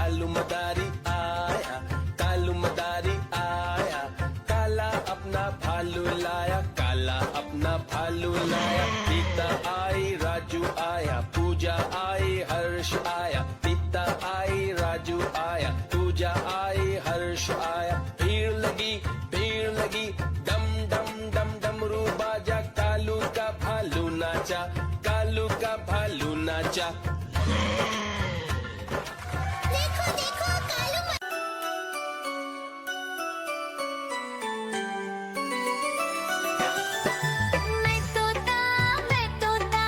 कालू मदारी आया, कालू मदारी आया, काला अपना भालू लाया, काला अपना भालू लाया। सीता आई राजू आया, पूजा आई हर्ष आया, सीता आई राजू आया, पूजा आई हर्ष आया। भीड़ लगी डम डम डम डमरू बाजा, कालू का भालू नाचा, कालू का भालू नाचा। देखो देखो कालू मैं तोता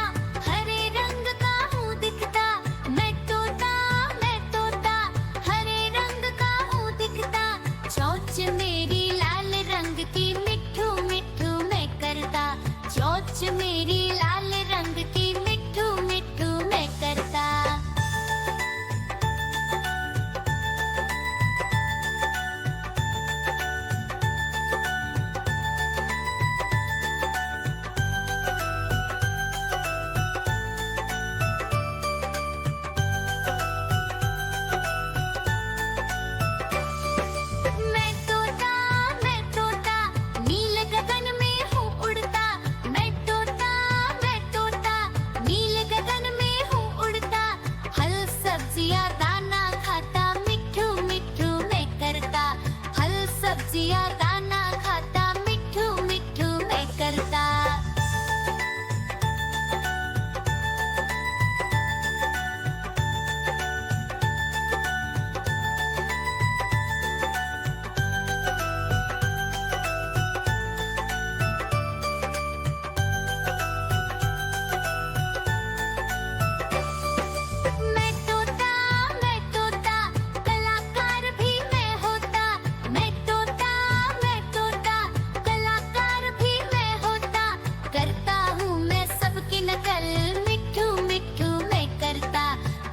हरे रंग का हूँ दिखता। मैं तोता हरे रंग का हूँ दिखता। चोंच मेरी लाल रंग की मिट्ठू मिट्ठू मैं करता। चोंच मेरी लाल रंग की मिट्ठू मिट्ठू मैं करता। मैं तोता नील गगन में हूँ उड़ता। मैं तोता नील गगन में हूँ उड़ता। हल सब्जियाँ दाना खाता, मिट्ठू मिट्ठू मैं करता। हल सब्जियाँ दाना खाता, मिट्ठू मिट्ठू मैं करता। मैं तोता कलाकार भी मैं होता। मैं तोता कलाकार भी मैं होता। करता हूँ मैं सबकी नकल, मिट्ठू मिट्ठू मैं करता।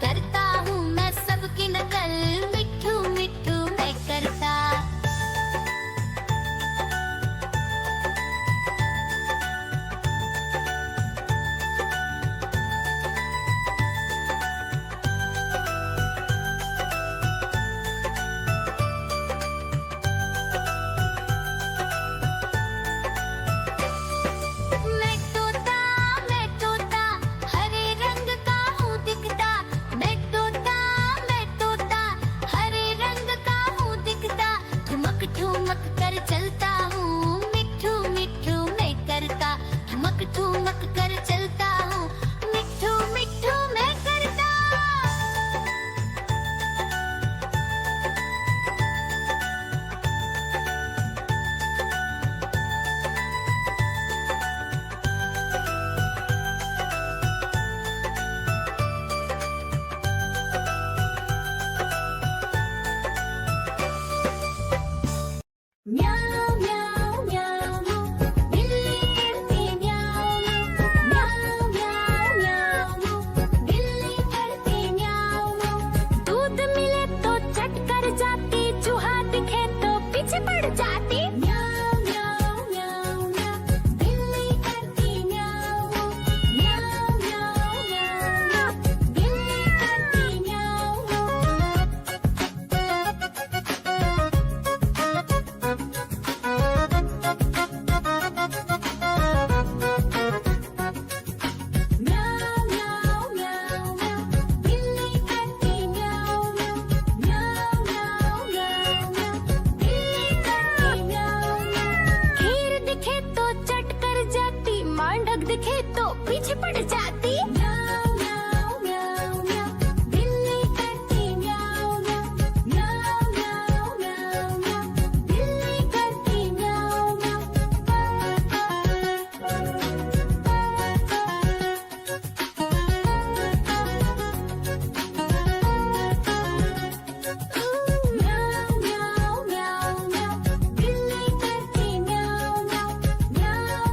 करता हूँ मैं सबकी नकल, मिट्ठू मिट्ठू मैं करता। मैं तोता हरे रंग का हूँ दिखता। मैं तोता हरे रंग का हूँ दिखता। ठुमक ठुमक कर चलता हूँ, मिट्ठू मिट्ठू मैं करता। ठुमक ठुमक कर चलता हूँ, मिट्ठू मिट्ठू मैं करता। म्याऊ म्याऊ म्याऊ बिल्ली करती म्याऊ म्याऊ म्याऊ म्याऊ बिल्ली करती म्याऊ। दूध मिले तो चट कर जाती, चूहा दिखे तो पीछे पड़ जाती। म्याऊ म्याऊ म्याऊ म्याऊ बिल्ली करती म्याऊ म्याऊ म्याऊ म्याऊ बिल्ली करती म्याऊ। म्याऊ म्याऊ म्याऊ म्याऊ बिल्ली करती म्याऊ म्याऊ म्याऊ म्याऊ म्याऊ बिल्ली करती म्याऊ। खीर दिखे तो चट कर जाती, मांडक दिखे तो पीछे पड़ जाती। म्याऊ म्याऊ म्याऊ म्याऊ बिल्ली करती म्याऊ म्याऊ म्याऊ म्याऊ म्याऊ बिल्ली करती म्याऊ म्याऊ म्याऊ म्याऊ म्याऊ बिल्ली करती म्याऊ म्याऊ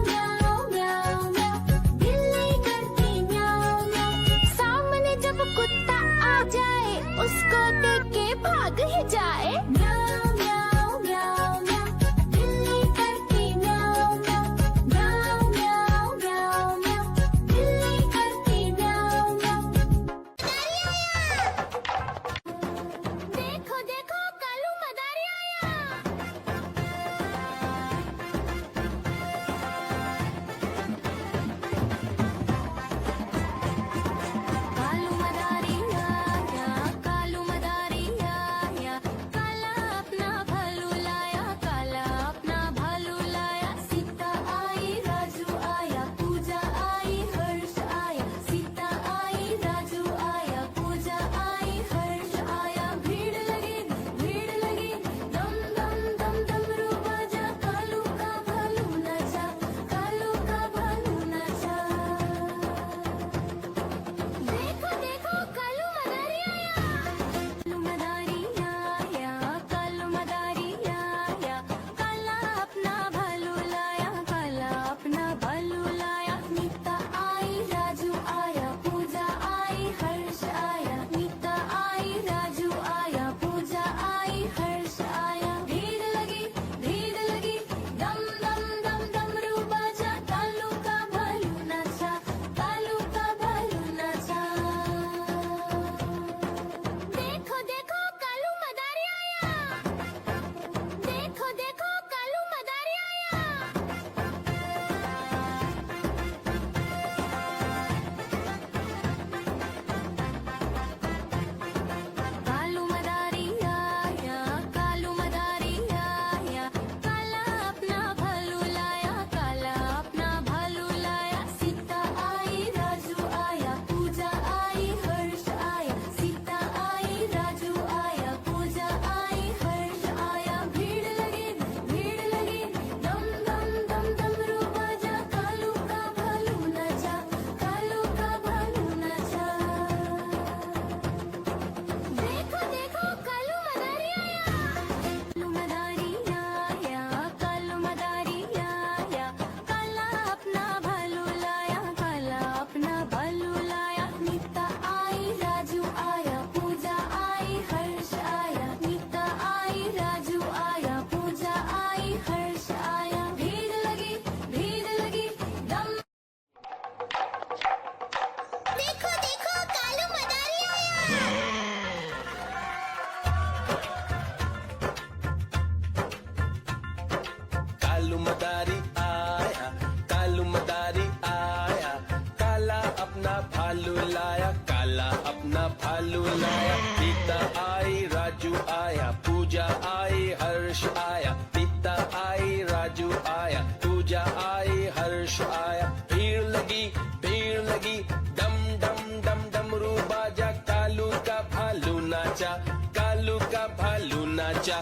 म्याऊ म्याऊ म्याऊ बिल्ली करती म्याऊ म्याऊ। सामने जब कुत्ता आ जाए, उसको देख के भाग ही जाए। म्याऊ म्याऊ म्याऊ म्याऊ बिल्ली करती म्याऊ म्याऊ म्याऊ म्याऊ म्याऊ बिल्ली करती म्याऊ म्याऊ। मदारी आया, कालू मदारी आया, काला अपना भालू लाया, काला अपना भालू लाया। सीता आई राजू आया, पूजा आई हर्ष आया, सीता आई राजू आया, पूजा आई हर्ष आया। भीड़ लगी, डम डम डम डमरू बाजा, कालू का भालू नाचा, कालू का भालू नाचा।